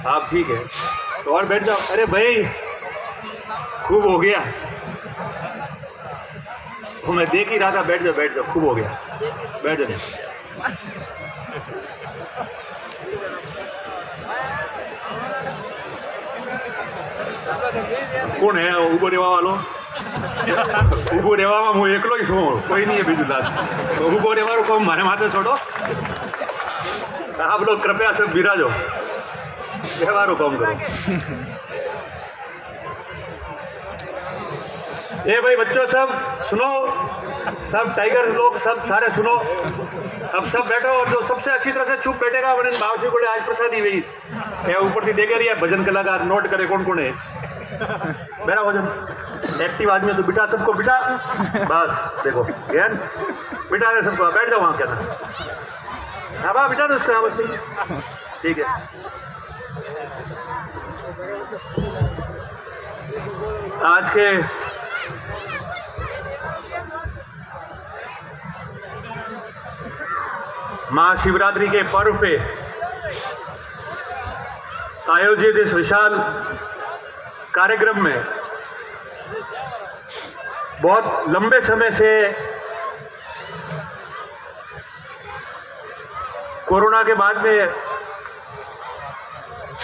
आप ठीक है तो और बैठ जाओ। अरे भाई खूब हो गया, वो मैं देख ही रहा था। बैठ जाओ, खूब हो गया, बैठ जाओ। કોણ હે ઊભો રહેવા વાળો? ઊભો રહેવામાં હું એકલો જ છું, કોઈ નહીં બીજું દાદ। તો ઊભો રહેવાનું કહું મારે માથે છોડો। आप लोग कृपया सब बिराजो, व्यवहार काम करो। ए भाई बच्चों सब सुनो, सब टाइगर लोग सब सारे सुनो। अब सब बैठो और जो सबसे अच्छी तरह से चुप बैठेगा वरन बावजी को आज प्रसादी वही ऊपर से देखे रही है। भजन कलाकार नोट करे कौन कौन है। मेरा भजन एक्टिव आदमी तो बिठा सबको, बिठा बस देखो ज्ञान बिठा रहे सबको। बैठ जाओ वहाँ क्या ना, हाँ बा बिठा दो उसको यहाँ बस, ठीक है। आज के महाशिवरात्रि के पर्व पे आयोजित इस विशाल कार्यक्रम में बहुत लंबे समय से कोरोना के बाद में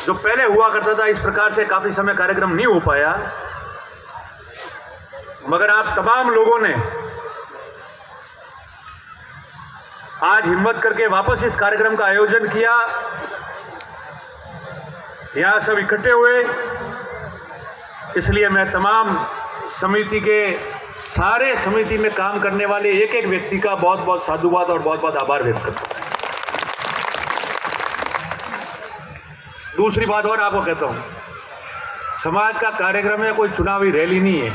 जो पहले हुआ करता था इस प्रकार से काफी समय कार्यक्रम नहीं हो पाया, मगर आप तमाम लोगों ने आज हिम्मत करके वापस इस कार्यक्रम का आयोजन किया। यहां सब इकट्ठे हुए, इसलिए मैं तमाम समिति के सारे समिति में काम करने वाले एक एक व्यक्ति का बहुत बहुत साधुवाद और बहुत बहुत आभार व्यक्त करता हूं। दूसरी बात और आपको कहता हूं, समाज का कार्यक्रम है, कोई चुनावी रैली नहीं है,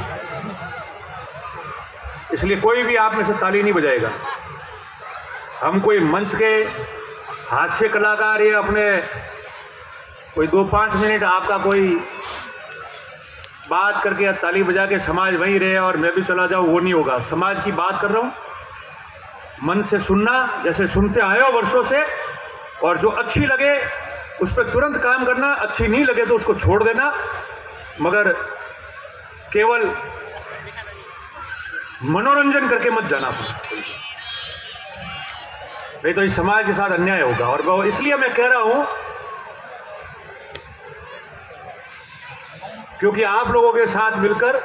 इसलिए कोई भी आप में से ताली नहीं बजाएगा। हम कोई मंच के हास्य कलाकार या अपने कोई 2-5 मिनट आपका कोई बात करके या ताली बजा के समाज वहीं रहे और मैं भी चला जाऊं, वो नहीं होगा। समाज की बात कर रहा हूं, मन से सुनना जैसे सुनते आए हो वर्षों से, और जो अच्छी लगे उस पर तुरंत काम करना, अच्छी नहीं लगे तो उसको छोड़ देना, मगर केवल मनोरंजन करके मत जाना, नहीं तो इस समाज के साथ अन्याय होगा। और इसलिए मैं कह रहा हूं क्योंकि आप लोगों के साथ मिलकर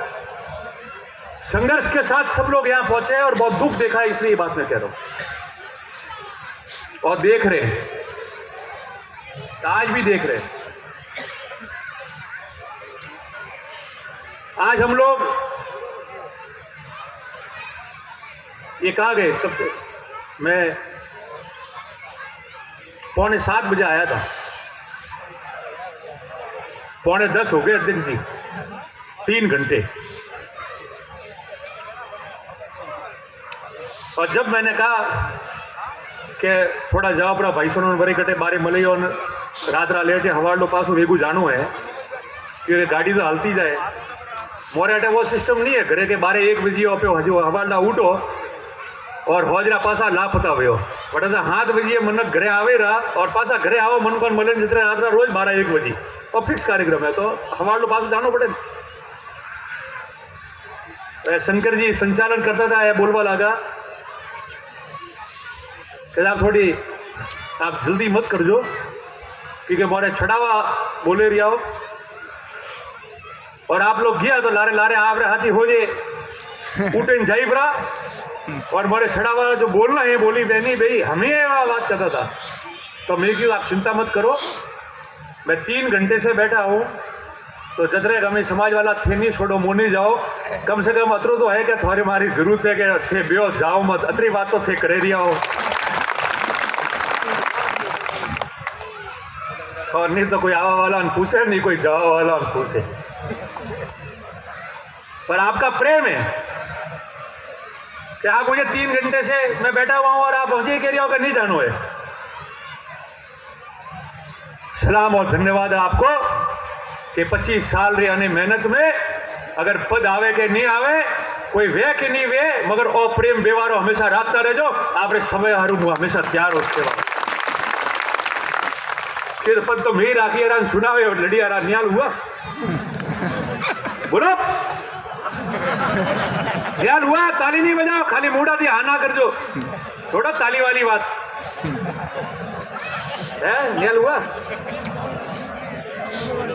संघर्ष के साथ सब लोग यहां पहुंचे हैं और बहुत दुख देखा है, इसलिए ये बात मैं कह रहा हूं। और देख रहे हैं, आज भी देख रहे हैं। आज हम लोग ये कहाँ गए सबसे, मैं 7:45 बजे आया था, 9:45 हो गए अध्यक्ष जी, 3 घंटे। और जब मैंने कहा कि थोड़ा जाओ अपना भाई सोनो बरी कटे बारे मलई और रात लेट हवाड़ो पासो वेगू जानो है क्योंकि गाड़ी तो हालती जाए। मोरे अटे वो सिस्टम नहीं है, घरे के 12-1 बजे पे हजू हवाड़ा उठो और होजरा पासा लापता हुए बट 7 बजे मनक घरे आवे रहा और पासा घरे आओ मन को मले जितने रात रोज 12-1 बजे और फिक्स कार्यक्रम है, तो हवाड़ो पास जानो पड़े। शंकर जी संचालन करता था, बोलवा लगा कि आप थोड़ी आप जल्दी मत कर जो क्योंकि मोरे छड़ावा बोले रही आओ, और आप लोग गया तो लारे लारे आप रे हाथी हो जे उठे जाई बरा, और मोरे छड़ावा जो बोलना है बोली बहनी भाई हमें बात करता था। तो मैं क्यों आप चिंता मत करो, मैं 3 घंटे से बैठा हूँ, तो जतरे हमें समाज वाला थे नहीं छोड़ो मोनी जाओ, कम से कम अतरो तो है कि थोड़ी मारी जरूरत है कि थे बेओ जाओ मत, अतरी बात तो थे करे रिया हो, और नहीं तो कोई आवा वाला पूछे नहीं कोई जावा वाला पूछे। पर आपका प्रेम है कि आप मुझे 3 घंटे से मैं बैठा हुआ हूं और आप मुझे कह रही हो कि नहीं जानो है। सलाम और धन्यवाद आपको कि 25 साल रे आने मेहनत में अगर पद आवे के नहीं आवे कोई वे कि नहीं वे, मगर ओ प्रेम व्यवहारो हमेशा राखता रहो। आप समय हारू हमेशा तैयार हो सेवा। कि पद तो मैं राखी यार सुनावे और लड़ी यार न्याल हुआ बोलो न्याल हुआ ताली नहीं बजाओ खाली मुड़ा थी हाना कर जो थोड़ा ताली वाली बात है न्याल हुआ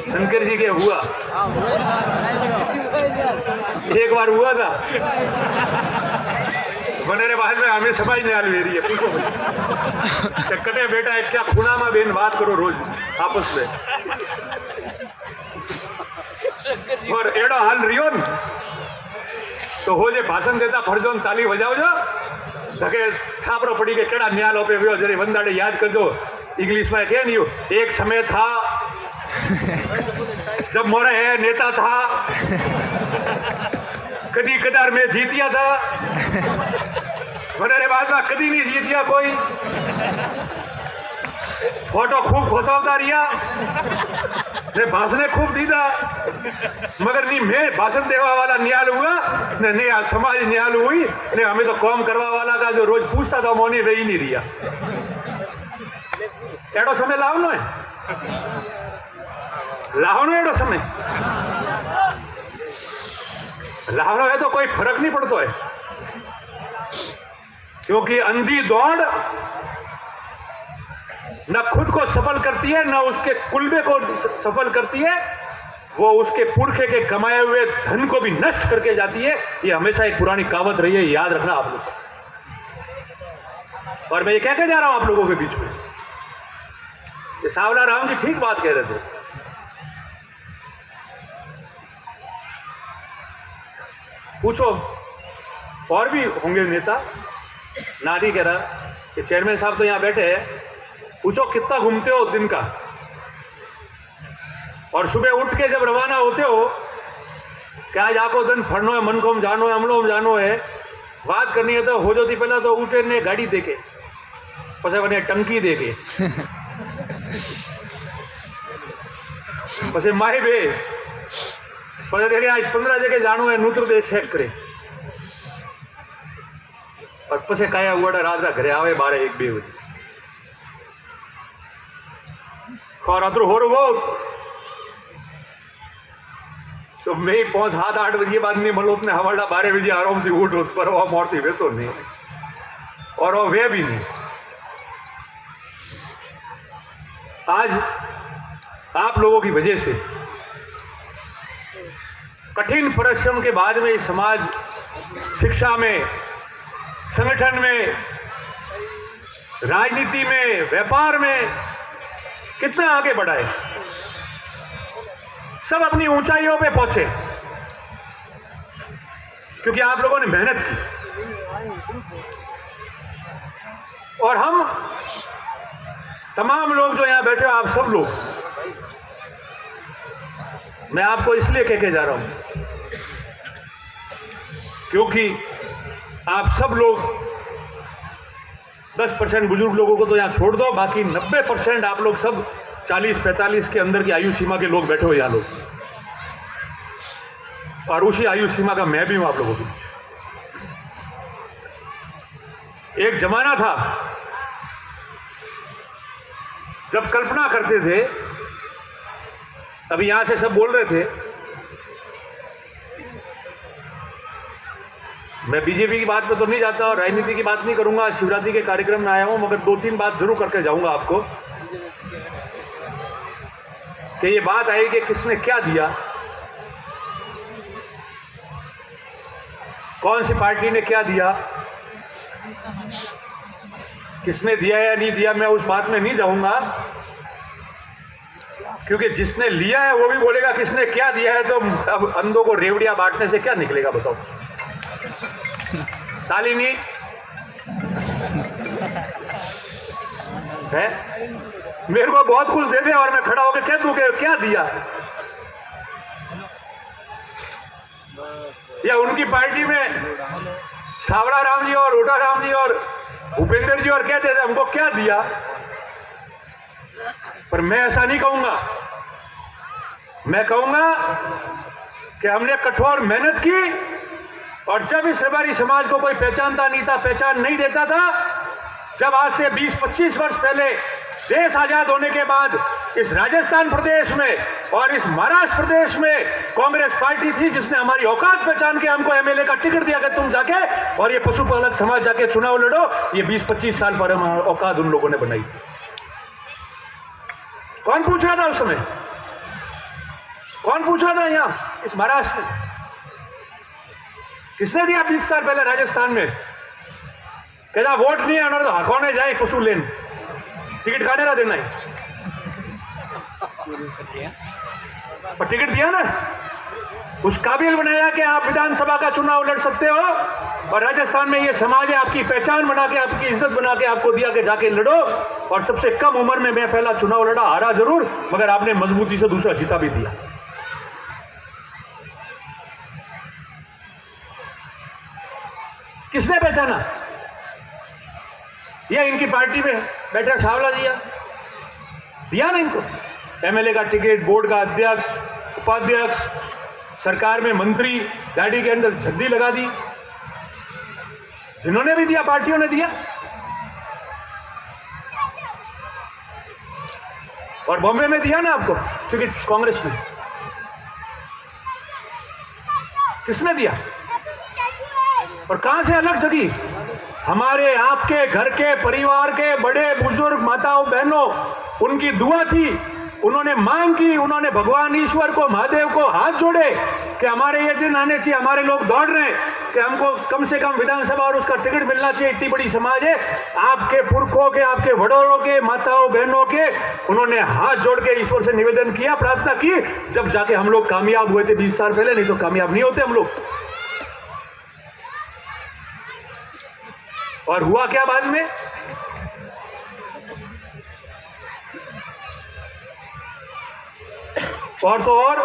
शंकर जी के हुआ एक बार हुआ था बने बाद में हमें समझ नहीं आ रही है पूछो कटे बेटा एक क्या खुना में बेन बात करो रोज आपस में और एड़ो हाल रियो न तो हो जे भाषण देता फरजो ताली बजाओ जो धके ठापरो पड़ी के केड़ा न्याल होपे व्यो जरे वंदाड़े याद करजो इंग्लिश में कह नहीं एक समय था जब मोरा है नेता था कदी कदार में जीतिया था मेरे बाद में कदी नहीं जीतिया कोई फोटो खूब खोसावता रिया ने भाषण खूब दीदा मगर नहीं मैं भाषण देवा वाला न्याल हुआ ने नहीं आज समाज न्याल हुई ने हमें तो कॉम करवा वाला का जो रोज पूछता था मोनी वे ही नहीं रिया एडो समय लावनो है लावनो एडो समय लावनो है तो कोई फर्क नहीं पड़ता है क्योंकि अंधी दौड़ न खुद को सफल करती है न उसके कुलबे को सफल करती है वो उसके पुरखे के कमाए हुए धन को भी नष्ट करके जाती है। ये हमेशा एक पुरानी कहावत रही है, याद रखना आप लोग। और मैं ये कहते जा रहा हूं आप लोगों के बीच में, ये सावला राम जी ठीक बात कह रहे थे। पूछो और भी होंगे नेता, नारी कह रहा कि चेयरमैन साहब तो यहां बैठे हैं, पूछो कितना घूमते हो दिन का, और सुबह उठ के जब रवाना होते हो क्या आज आपको दिन फड़नो है, मन को जानो है, अमलो जानो है, बात करनी है तो हो जाती पहला तो उठे ने गाड़ी देके पछे बने टंकी देके पछे माए बे पछे तेरे आज 15 जगह जानो है, नूत्र दे चेक करे और पछे काया हुआ रात घरे आवे 12-1-2 बजे और अतर हो वो तो मैं 5-7-8 बजे बाद नहीं मलो अपने हवाला 12 बजे आराम से उठ पर वो मोड़ती वे तो नहीं और वो वे भी नहीं। आज आप लोगों की वजह से कठिन परिश्रम के बाद में समाज शिक्षा में, संगठन में, राजनीति में, व्यापार में कितना आगे बढ़ा है, सब अपनी ऊंचाइयों पे पहुंचे क्योंकि आप लोगों ने मेहनत की। और हम तमाम लोग जो यहां बैठे हो, आप सब लोग, मैं आपको इसलिए कह के जा रहा हूं क्योंकि आप सब लोग 10% बुजुर्ग लोगों को तो यहां छोड़ दो, बाकी 90% आप लोग सब 40-45 के अंदर की आयु सीमा के लोग बैठे हो यहाँ लोग, और उसी आयु सीमा का मैं भी हूं आप लोगों की। एक जमाना था जब कल्पना करते थे, अभी यहां से सब बोल रहे थे, मैं बीजेपी की बात पे तो नहीं जाता और राजनीति की बात नहीं करूंगा, शिवरात्रि के कार्यक्रम में आया हूं, मगर 2-3 बात जरूर करके जाऊंगा आपको कि ये बात आई कि किसने क्या दिया, कौन सी पार्टी ने क्या दिया, किसने दिया या नहीं दिया, मैं उस बात में नहीं जाऊंगा क्योंकि जिसने लिया है वो भी बोलेगा किसने क्या दिया है, तो अब अंधों को रेवड़ियां बांटने से क्या निकलेगा बताओ। ताली नहीं है, मेरे को बहुत कुछ दे दे और मैं खड़ा होकर कह दूं कि क्या दिया, या उनकी पार्टी में सावड़ा राम जी और ओटा राम जी और भूपेंद्र जी और कहते थे हमको क्या दिया, पर मैं ऐसा नहीं कहूंगा। मैं कहूंगा कि हमने कठोर मेहनत की और जब इस रबारी समाज को कोई पहचानता नहीं था, पहचान नहीं देता था, जब आज से 20-25 वर्ष पहले देश आजाद होने के बाद इस राजस्थान प्रदेश में और इस महाराष्ट्र प्रदेश में कांग्रेस पार्टी थी जिसने हमारी औकात पहचान के हमको एमएलए का टिकट दिया कि तुम जाके और ये पशुपालक समाज जाके चुनाव लड़ो। ये 20-25 साल पर हम औकात उन लोगों ने बनाई। कौन पूछ रहा था उस समय? कौन पूछ रहा था यहां इस महाराष्ट्र में? किसने दिया 20 साल पहले राजस्थान में? कहना वोट नहीं आना तो कौन जाए पशु लेन टिकट काटे ना देना है पर टिकट दिया ना, उस काबिल बनाया कि आप विधानसभा का चुनाव लड़ सकते हो। और राजस्थान में ये समाज है आपकी पहचान बना के आपकी इज्जत बना के आपको दिया कि जाके लड़ो। और सबसे कम उम्र में मैं पहला चुनाव लड़ा, हारा जरूर मगर आपने मजबूती से दूसरा जीता भी दिया। किसने पहचाना? ये इनकी पार्टी में बैठा सावला दिया ना इनको एमएलए का टिकट, बोर्ड का अध्यक्ष, उपाध्यक्ष, सरकार में मंत्री, गाड़ी के अंदर झंडी लगा दी। जिन्होंने भी दिया पार्टियों ने दिया। और बॉम्बे में दिया ना आपको टिकट कांग्रेस ने। किसने दिया और कहां से अलग जगी? हमारे आपके घर के परिवार के बड़े बुजुर्ग माताओं बहनों उनकी दुआ थी, उन्होंने मांग की, उन्होंने भगवान ईश्वर को महादेव को हाथ जोड़े कि हमारे ये दिन आने चाहिए। हमारे लोग दौड़ रहे हैं कि हमको कम से कम विधानसभा और उसका टिकट मिलना चाहिए। इतनी बड़ी समाज है आपके पुरखों के, आपके बड़ों के, माताओं बहनों के, उन्होंने हाथ जोड़ के ईश्वर से निवेदन किया, प्रार्थना की, जब जाके हम लोग कामयाब हुए थे 20 साल पहले। नहीं तो कामयाब नहीं होते हम लोग। और हुआ क्या बाद में? और तो और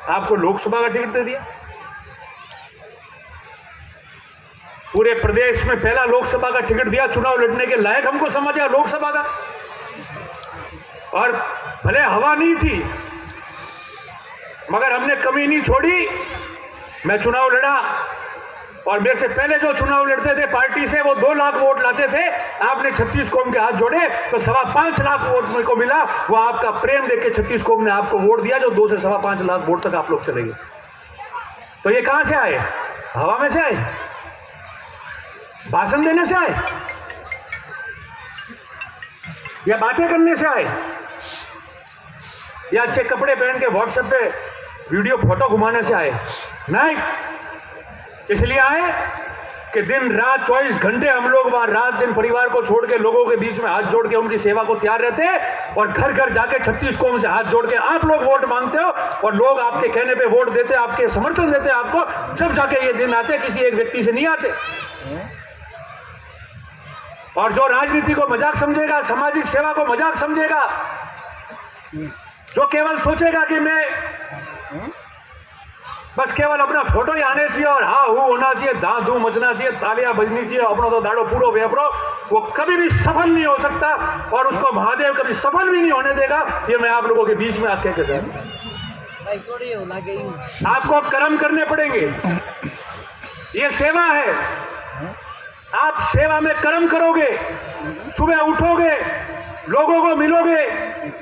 आपको लोकसभा का टिकट दे दिया। पूरे प्रदेश में पहला लोकसभा का टिकट दिया, चुनाव लड़ने के लायक हमको समझा लोकसभा का। और भले हवा नहीं थी मगर हमने कमी नहीं छोड़ी। मैं चुनाव लड़ा और मेरे से पहले जो चुनाव लड़ते थे पार्टी से वो 2 लाख वोट लाते थे। आपने 36 कौम के हाथ जोड़े तो 5.25 लाख वोट मेरे को मिला। वो आपका प्रेम देख के 36 कौम ने आपको वोट दिया, जो 2 से 5.25 लाख वोट तक आप लोग चले गए। तो ये कहां से आए? हवा में से आए? भाषण देने से आए या बातें करने से आए या अच्छे कपड़े पहन के व्हाट्सएप पे वीडियो फोटो घुमाने से आए? नहीं, इसलिए आए कि दिन रात 24 घंटे हम लोग वहां रात दिन परिवार को छोड़ के लोगों के बीच में हाथ जोड़ के उनकी सेवा को तैयार रहते हैं। और घर घर जाके 36 कौम से हाथ जोड़ के आप लोग वोट मांगते हो और लोग आपके कहने पे वोट देते, आपके समर्थन देते आपको। जब जाके ये दिन आते किसी एक व्यक्ति से नहीं आते। और जो राजनीति को मजाक समझेगा, सामाजिक सेवा को मजाक समझेगा, जो केवल सोचेगा कि मैं बस केवल अपना फोटो ही आने चाहिए और हाँ वो होना चाहिए, धा धू मचना चाहिए, तालियां बजनी चाहिए, अपना तो दाड़ो पूरो वेपरो, वो कभी भी सफल नहीं हो सकता और उसको महादेव कभी सफल भी नहीं होने देगा। ये मैं आप लोगों के बीच में आके कहता हूं। आपको कर्म करने पड़ेंगे, ये सेवा है। आप सेवा में कर्म करोगे, सुबह उठोगे, लोगों को मिलोगे,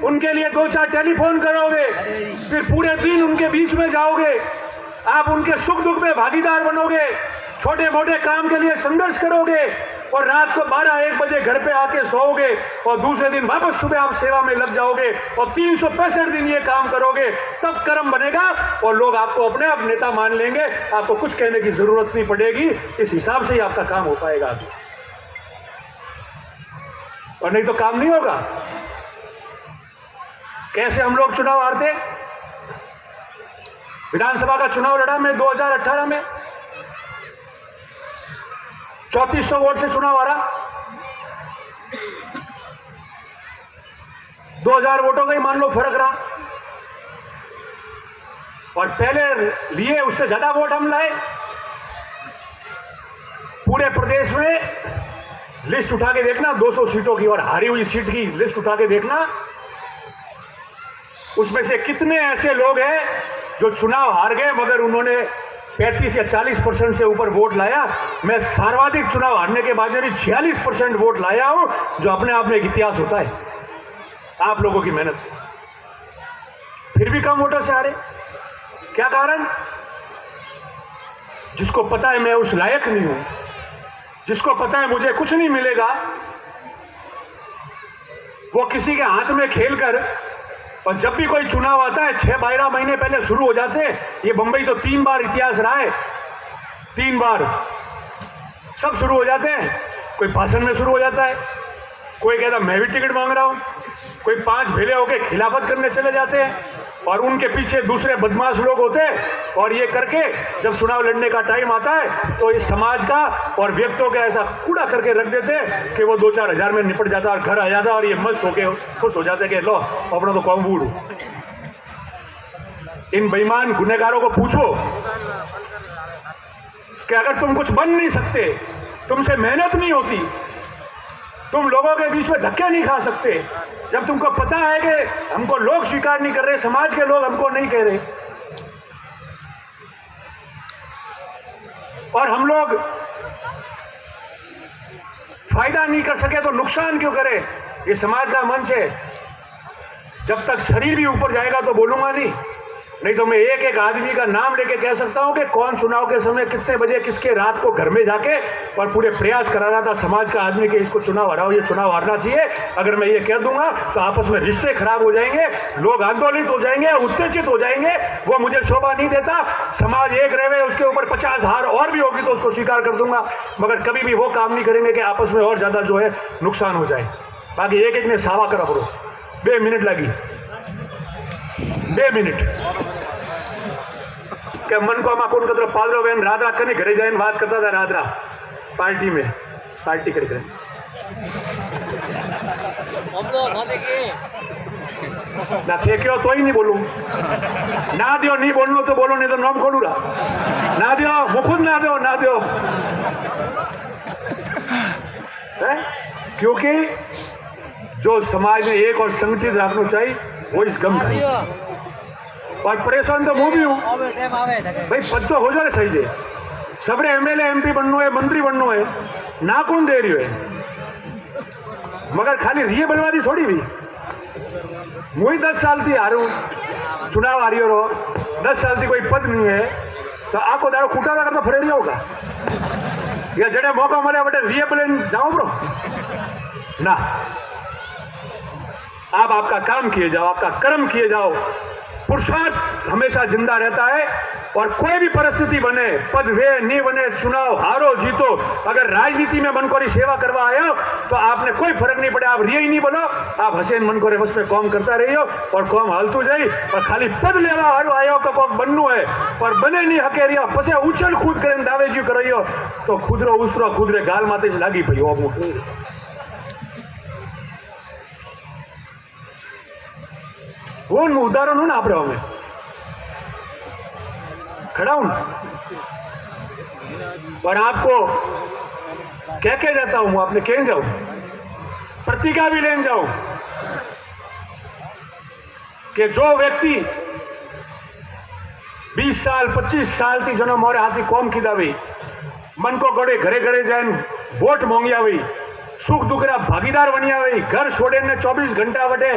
उनके लिए 2-4 टेलीफोन करोगे, फिर पूरे दिन उनके बीच में जाओगे, आप उनके सुख दुख में भागीदार बनोगे, छोटे मोटे काम के लिए संघर्ष करोगे और रात को 12-1 बजे घर पे आके सोओगे और दूसरे दिन वापस सुबह आप सेवा में लग जाओगे और 365 दिन ये काम करोगे, तब कर्म बनेगा और लोग आपको अपने आप नेता मान लेंगे। आपको कुछ कहने की जरूरत नहीं पड़ेगी। इस हिसाब से ही आपका काम हो पाएगा आगे, और नहीं तो काम नहीं होगा। कैसे हम लोग चुनाव हारते? विधानसभा का चुनाव लड़ा मैं 2018 में, 3400 वोट से चुनाव हारा। 2000 वोटों का ही मान लो फर्क रहा और पहले लिए उससे ज्यादा वोट हम लाए। पूरे प्रदेश में लिस्ट उठा के देखना 200 सीटों की और हारी हुई सीट की लिस्ट उठा के देखना, उसमें से कितने ऐसे लोग हैं जो चुनाव हार गए मगर उन्होंने 35 या 40% से ऊपर वोट लाया। मैं सर्वाधिक चुनाव हारने के बाद 46% वोट लाया हूं, जो अपने आप में एक इतिहास होता है। आप लोगों की मेहनत से, फिर भी कम वोटों से हारे। क्या कारण? जिसको पता है मैं उस लायक नहीं हूं, जिसको पता है मुझे कुछ नहीं मिलेगा, वो किसी के हाथ में खेलकर, और जब भी कोई चुनाव आता है 6-12 महीने पहले शुरू हो जाते हैं। ये बंबई तो 3 बार इतिहास रहा है, 3 बार सब शुरू हो जाते हैं। कोई भाषण में शुरू हो जाता है, कोई कहता मैं भी टिकट मांग रहा हूं, कोई 5 भेले होकर खिलाफत करने चले जाते हैं, और उनके पीछे दूसरे बदमाश लोग होते हैं। और ये करके जब चुनाव लड़ने का टाइम आता है तो इस समाज का और व्यक्तियों का ऐसा कूड़ा करके रख देते हैं कि वो 2-4 हजार में निपट जाता और घर आ जाता, और ये मस्त होके खुश हो जाते कि लो अपना तो कौम बूढ़। इन बेईमान गुनहगारों को पूछो कि अगर तुम कुछ बन नहीं सकते, तुमसे मेहनत नहीं होती, तुम लोगों के बीच में धक्के नहीं खा सकते, जब तुमको पता है कि हमको लोग स्वीकार नहीं कर रहे, समाज के लोग हमको नहीं कह रहे, और हम लोग फायदा नहीं कर सके तो नुकसान क्यों करें? ये समाज का मंच है। जब तक शरीर भी ऊपर जाएगा तो बोलूंगा नहीं तो मैं एक एक आदमी का नाम लेके कह सकता हूं कि कौन चुनाव के समय कितने बजे किसके रात को घर में जाके और पूरे प्रयास करा रहा था समाज का आदमी के इसको चुनाव हराओ, ये चुनाव हारना चाहिए। अगर मैं ये कह दूंगा तो आपस में रिश्ते खराब हो जाएंगे, लोग आंदोलित हो जाएंगे, उत्तेजित हो जाएंगे, वो मुझे शोभा नहीं देता। समाज एक रहे, उसके ऊपर 50 हार और भी होगी तो उसको स्वीकार कर दूंगा, मगर कभी भी वो काम नहीं करेंगे कि आपस में और ज्यादा जो है नुकसान हो जाए। बाकी एक एक ने सावा करा करो, 2 मिनट लगी, 2 मिनिट के मन को हम कोण कतर पादरो वेन रात रात कने घरे जाइन बात करता था रात पार्टी में पार्टी करे ना फेंक्यो तो ही नहीं बोलूं, ना दियो नहीं बोलनो तो बोलो, नहीं तो नाम खोलूंगा, ना दियो वो खुद ना दियो है? क्योंकि जो समाज में एक और संगठित रखना चाहिए वो इस गम का, और परेशान तो मैं भी हूँ भाई। पद तो हो जाए सही दे, सबरे एमएलए एमपी बननो है, मंत्री बननो है, ना कौन दे रही है, मगर खाली रिये बनवा दी थोड़ी भी। मुझे 10 साल थी हारू चुनाव हारी रो, 10 साल थी कोई पद नहीं है तो आपको दारो कूटा करता फरेड़ी होगा या जड़े मौका मिले बटे रिये बने जाओ ब्रो ना। आप आपका काम किए जाओ, आपका कर्म किए जाओ, पुरुषार्थ हमेशा जिंदा रहता है। और कोई भी परिस्थिति बने, पद वे नहीं बने, चुनाव हारो जीतो, अगर राजनीति में मन को सेवा करवा आए हो तो आपने कोई फर्क नहीं पड़े, आप रिये ही नहीं बनो, आप हसेन मन को रे बस में कॉम करता रही हो और कॉम हालतू जाई, और खाली पद लेवा हारो आयो का कॉम बनू है और बने नहीं हके रिया पछे उछल कूद करे दावे जी करियो तो खुदरो उसरो खुदरे गाल माते ज लागी पई हो। वो उदाहरण हूं ना आप में खड़ा हूं और आपको कह के जाता हूं, आपने कह जाओ प्रतिज्ञा भी लेन जाओ कि जो व्यक्ति 20 साल 25 साल थी जनो मोरे हाथी कौम की दावी मन को गड़े घरे घरे जाए वोट मांगी आई, सुख दुख रा भागीदार बनी आई, घर छोड़े ने 24 घंटा बटे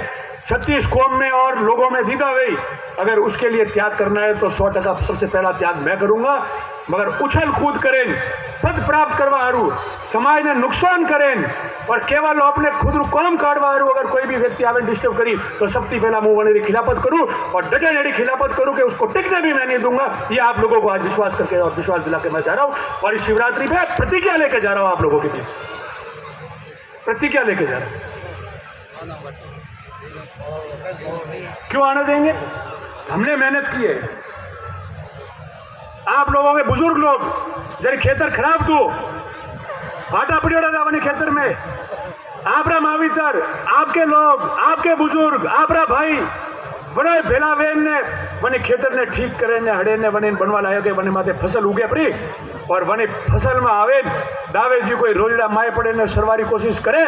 36 कौम में और लोगों में दीदा गई। अगर उसके लिए त्याग करना है तो 100% सबसे पहला त्याग मैं करूंगा, मगर उछल कूद करें पद प्राप्त करवा हरू समाज ने नुकसान करें और केवल अपने खुद कौम काटवा हरू अगर कोई भी व्यक्ति आवे डिस्टर्ब करी तो सबसे पहला मुंह बने खिलाफत करूं और डटे डटी खिलाफत करूं कि उसको टिकने भी मैं नहीं दूंगा। ये आप लोगों को आज विश्वास करके और विश्वास दिला के मैं जा रहा हूं और इस शिवरात्रि पे प्रतिज्ञा लेके जा रहा हूं, आप लोगों के बीच प्रतिज्ञा लेके जा रहा हूं। क्यों आने देंगे? हमने मेहनत की है। आप लोगों के बुजुर्ग लोग जरी खेतर खराब तो आटा पड़ियोड़ा था अपने खेतर में, आपरा मावितर, आपके लोग, आपके बुजुर्ग, आपरा भाई बड़े भेला वेन ने बने खेतर ने ठीक करे ने हड़े ने बने बनवा लाया के बने माथे फसल उगे पड़ी और बने फसल में आवे दावे जी कोई रोजड़ा माए पड़े ने सरवारी कोशिश करे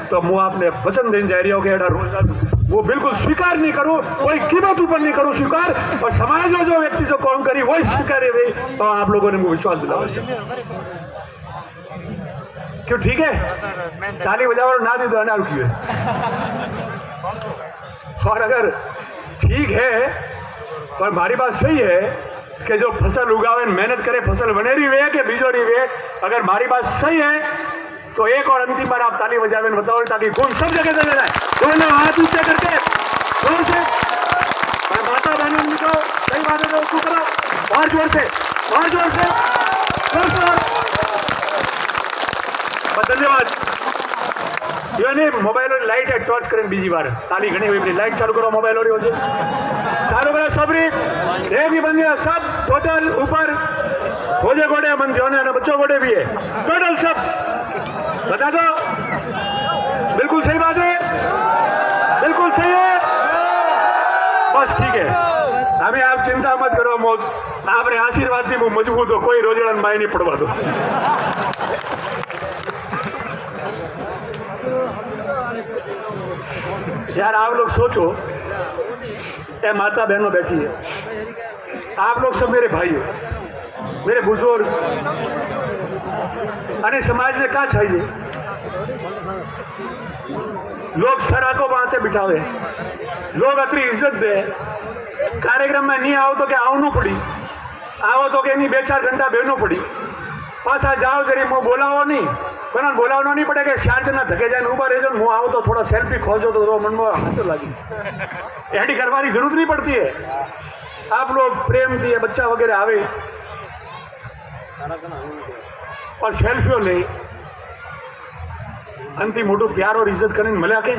तो मुँह आपने वचन देने जा रही हो कि एड़ा रोजगार वो बिल्कुल स्वीकार नहीं करूं, कोई कीमत ऊपर नहीं करूं स्वीकार, और समाज में जो व्यक्ति जो कौन करी वही स्वीकार है भाई। तो आप लोगों ने मुझे विश्वास दिलावा क्यों? ठीक है, ताली बजाओ ना दी दो ना रुकी है। और अगर ठीक है पर मारी बात सही है कि जो फसल उगावे मेहनत करे फसल बनेरी वे कि बीजोरी वे, अगर मारी बात सही है तो एक और अंतिम बार आप ताली बजावे बताओ ताकि गुण सब जगह दे देना है। दोनों हाथ ऊंचे करके जोर से और माता बहनों को सही बात है उसको करो और जोर से और जोर से जोर से। धन्यवाद। मोबाइल और लाइट है टॉर्च करें बीजी बार ताली घनी हुई लाइट चालू करो मोबाइल और चालू करो सबरी एक भी बंदी सब टोटल ऊपर खोजे गोड़े बंद जो बच्चों गोड़े भी है टोटल सब बता दो। बिल्कुल सही बात है बिल्कुल सही है बस ठीक है। हमें आप चिंता मत करो आपने आशीर्वाद थी मजबूत हो कोई रोजड़न बाई नहीं पड़वा दो। यार आप लोग सोचो ये माता बहनों बैठी है आप लोग सब मेरे भाई हो मेरे बुजुर्ग अरे समाज ने क्या चाहिए लोग सराको बातें बिठावे लोग अतरी इज्जत दे कार्यक्रम में नहीं आओ तो क्या आवनु पड़ी आओ तो क्या नहीं 2-4 घंटा बेनो पड़ी पासा जाओ जरी मुँह बोलावो नहीं कोई बोलावनो नहीं पड़े कि 4 जना धके जाए ऊपर रह जाओ मुँह आओ तो थोड़ा सेल्फी खोजो तो मन में हाथ लगी एडी करवानी जरूरत नहीं पड़ती है। आप लोग प्रेम दिए बच्चा वगैरह आवे और सेल्फियों ले अंतिम मोटू प्यार और इज्जत करने मिला के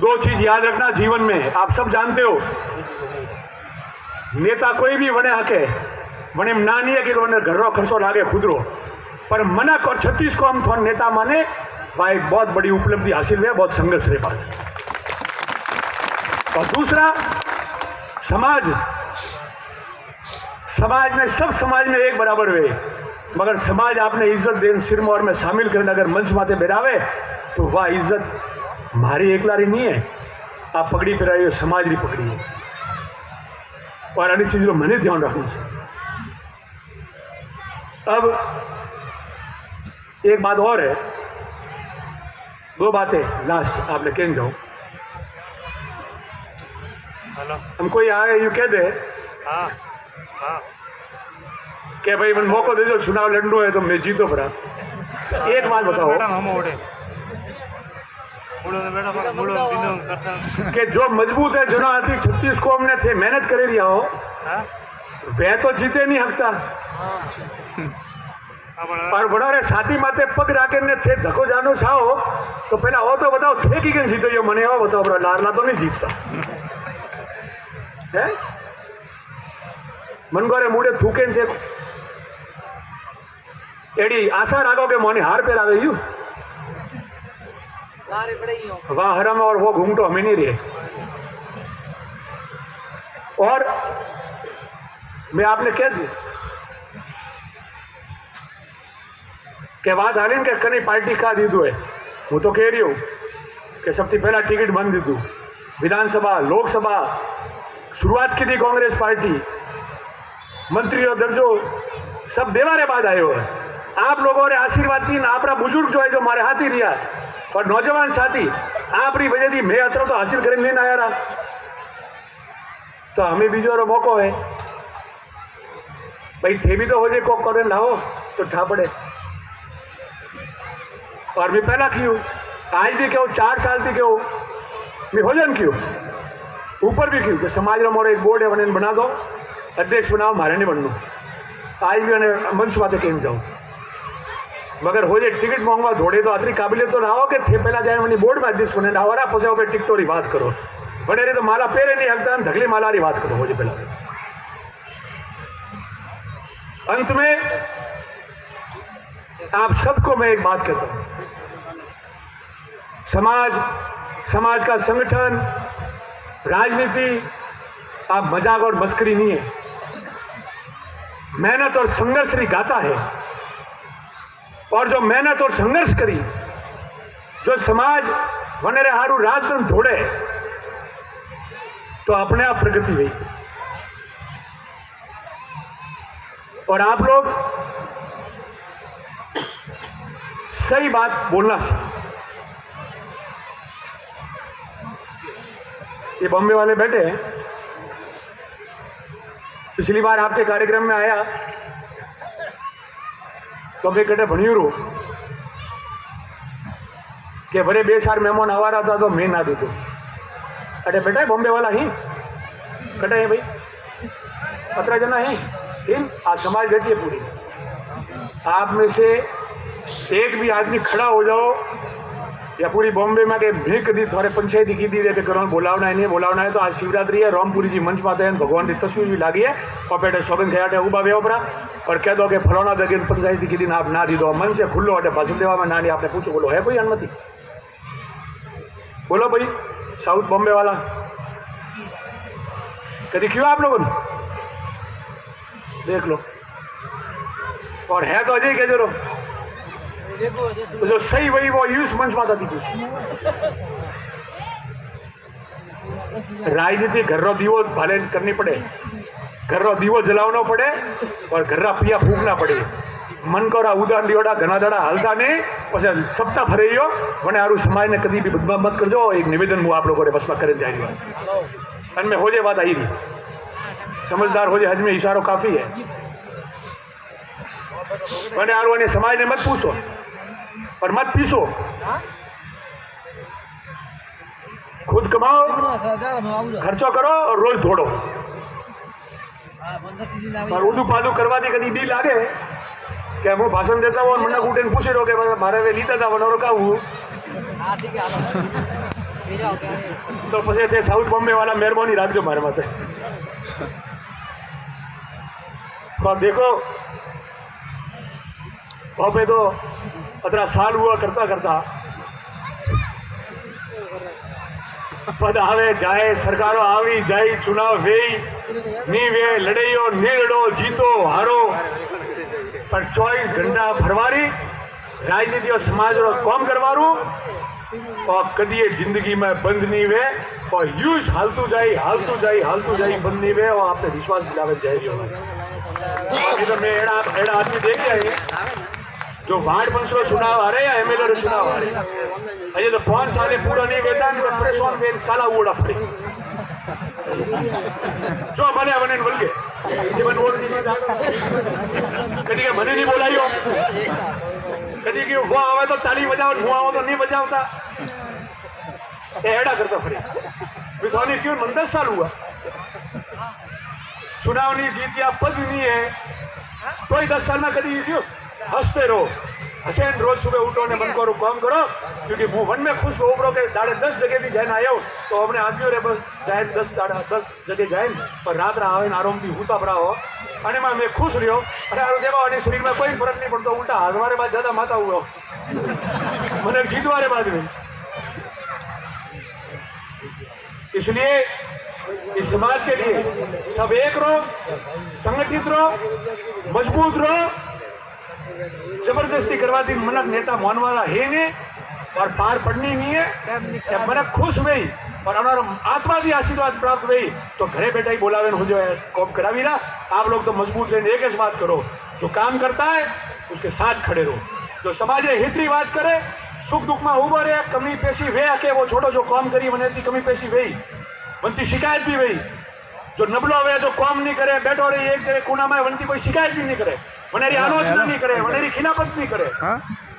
2 चीज याद रखना जीवन में आप सब जानते हो नेता कोई भी बने हके बने ना नहीं है कि घर खर्चो लागे खुदरो पर मनक और 36 को हम थोड़ा नेता माने वह एक बहुत बड़ी उपलब्धि हासिल हुई बहुत संघर्ष रहे बात। और दूसरा समाज में सब समाज में एक बराबर हुए मगर समाज आपने इज्जत देन सिर मोर में शामिल करने अगर मंच माते बेरावे तो वह इज्जत मारी एकलारी नहीं है आप पगड़ी पहराई समाज की पकड़ी है और अन्य चीज को मैंने ध्यान रखना चाहिए। अब एक बात और है 2 बातें लास्ट आपने कह जाओ हमको ये आए यू कह दे कि भाई मन मौका दे दो चुनाव लड़नो है तो मैं जीतो भरा। एक बात बताओ कि जो मजबूत है जना 36 को हमने थे मेहनत करे दिया हो वह तो जीते नहीं हकता और बड़ा रे साथी माते पग राके ने थे धको जानो छाओ तो पहला हो तो बताओ थे कि कैसे जीतो यो मने आओ बताओ बड़ा लारला तो नहीं जीतता है मन गोरे मुड़े थूके से एडी आशा राखो के मोने हार पे आवे यू वह हरम और वो घूमटो हमें नहीं रहे। और मैं आपने कह दी के बाद हालिन के कनी पार्टी का दीदू है वो तो कह रही हूँ कि सबसे पहला टिकट बंद दीदू विधानसभा लोकसभा शुरुआत की थी कांग्रेस पार्टी मंत्री और दर्जो सब देवारे बाद आए हो आप लोगों ने आशीर्वाद दी आपरा बुजुर्ग जो है जो हमारे हाथ ही रिया और नौजवान साथी आपरी वजह थी मैं अतरो तो हासिल कर लेना आया रहा तो हमें बीजो मौको है भाई थे भी तो हो जाए को करे लाओ तो ठा पड़े। और मैं पहला क्यों आज भी क्यों 4 साल थी क्यों मैं हो जान क्यों ऊपर भी क्यों कि समाज में मोड़े एक बोर्ड है बने बना दो अध्यक्ष बनाओ मारे नहीं बनना आज भी मैंने मंच बातें कहीं जाऊँ मगर हो जाए टिकट मांगवा दौड़े तो अतरी काबिलियत तो ना हो कि थे पहला जाए मैंने बोर्ड में अध्यक्ष बने ना हो रहा पहुंचाओ पे टिकटों की बात करो बड़े रहे तो माला पेरे नहीं हकता धगली माला की बात करो हो जाए पहला। अंत में आप सबको मैं एक बात कहता हूं समाज का संगठन राजनीति आप मजाक और मस्करी नहीं है मेहनत और संघर्ष की गाथा है और जो मेहनत और संघर्ष करी जो समाज वनेरे हारू रात दिन दौड़े तो अपने आप प्रगति हुई और आप लोग सही बात बोलना ये बॉम्बे वाले बैठे हैं। पिछली बार आपके कार्यक्रम में आया तो मैं कटे भणियूरू के भरे 2-4 मेहमान आवा रहा था तो मैं ना दीधो। अरे बेटा बॉम्बे वाला ही कटे है भाई 15 जना है इन आज समाज बैठी है पूरी। आप में से एक भी आदमी खड़ा हो जाओ या पूरी बॉम्बे में के भी कभी थोड़े पंचायती की दी दे करो बोलावना है नहीं बोलावना है तो आज शिवरात्रि है रामपुरी जी मंच पाते हैं भगवान की तस्वीर भी लागी है और बेटे सौगन थे उबा वे ओपरा और कह दो कि फलाना जगह पंचायती की दिन आप ना दी दो मन से खुल्लो अटे भाषण देवा में ना नहीं आपने पूछो बोलो है कोई अनुमति बोलो भाई साउथ बॉम्बे वाला कभी क्यों आप लोगों ने देख लो और है तो अजय कह दे रहो तो जो सही वही वो यूज मंच माता थी राजनीति घर रो दीवो भले करनी पड़े घर रो दीवो जलावना पड़े और घर रा पिया फूकना पड़े मन को उदाहरण लियोड़ा घना दड़ा हलता नहीं पछे सप्ताह भरेयो वने आरू समाज ने कभी भी बदनाम मत करजो। एक निवेदन हूँ आप लोगों ने बस में करे जाएगी अन में हो जाए बात आई नहीं समझदार हो जाए हज में इशारो काफी है वने आरू ने समाज ने मत पूछो और मत पीसो खुद कमाओ खर्चो करो और रोज दौड़ो और उदू पादू करवा दी कभी डी लागे क्या वो भाषण देता हूँ और मना कूटे पूछे रहो कि मारे वे लीता था वनोरो का हूँ तो पछे थे साउथ बॉम्बे वाला मेहरबानी राखजो मारे माथे तो देखो बॉम्बे तो 15 साल हुआ करता करता पद आवे जाए सरकारों आवी जाए चुनाव वे नी वे लड़ाइयो नी लड़ो जीतो हारो पर 24 घंटा भरवारी राजनीति और समाज रो काम करवारू और कदी ये जिंदगी में बंद नहीं वे और यूज हालतू जाई बंद नहीं वे और आपने विश्वास दिलावे जाए बाकी तो मैं एड़ा आदमी देख रहे जो वार्ड पंचो चुनाव आ रहे या एमएलए रो चुनाव आ रहे अजय तो 5 साल पूरा नहीं वेता परेशान वे काला उड़ा पड़े जो बने बने बोल के जीवन वोट कभी मने नहीं बोलाइयो कभी कि वो आवे तो ताली बजाओ हुआ हो तो नहीं बजावता एड़ा करता फिर विधानी क्यों 10 साल हुआ चुनाव नहीं जीतिया पद नहीं है तो 10 साल में कभी जीतियो हंसते रहो हसेन रोज सुबह उठो ने मन करो काम करो क्योंकि मुंह मन में खुश हो के दाड़े 10 जगह भी जाए आयो तो हमने आदमी रे बस जाए 10 जगह जाए पर रात आवे आराम भी हूता भरा हो अने मैं खुश रहो अरे देखो अने शरीर में कोई फर्क नहीं पड़ता उल्टा हमारे बाद ज्यादा माता हुआ मैंने जीतवारे बाद में इसलिए इस समाज के लिए सब एक रहो संगठित रहो मजबूत रहो जबरदस्ती करवा दी मनक नेता मान वाला है नहीं और पार पड़नी नहीं है मनक खुश हुई और हमारा आत्मा भी आशीर्वाद प्राप्त हुई तो घरे बैठा ही बोलावे हो जो है कॉम करा भी ना आप लोग तो मजबूत लेने एक बात करो जो काम करता है उसके साथ खड़े रहो जो समाज हित की बात करे सुख दुख में उभो रहे कमी पेशी वे आके वो छोटो जो काम करी मने कमी पेशी वही बनती शिकायत भी वही जो नबलो हुए जो काम नहीं करे बैठो रही एक जगह कोना में बनती कोई शिकायत भी नहीं करे वनेरी आलोचना नहीं करे वनेरी खिलाफत नहीं करे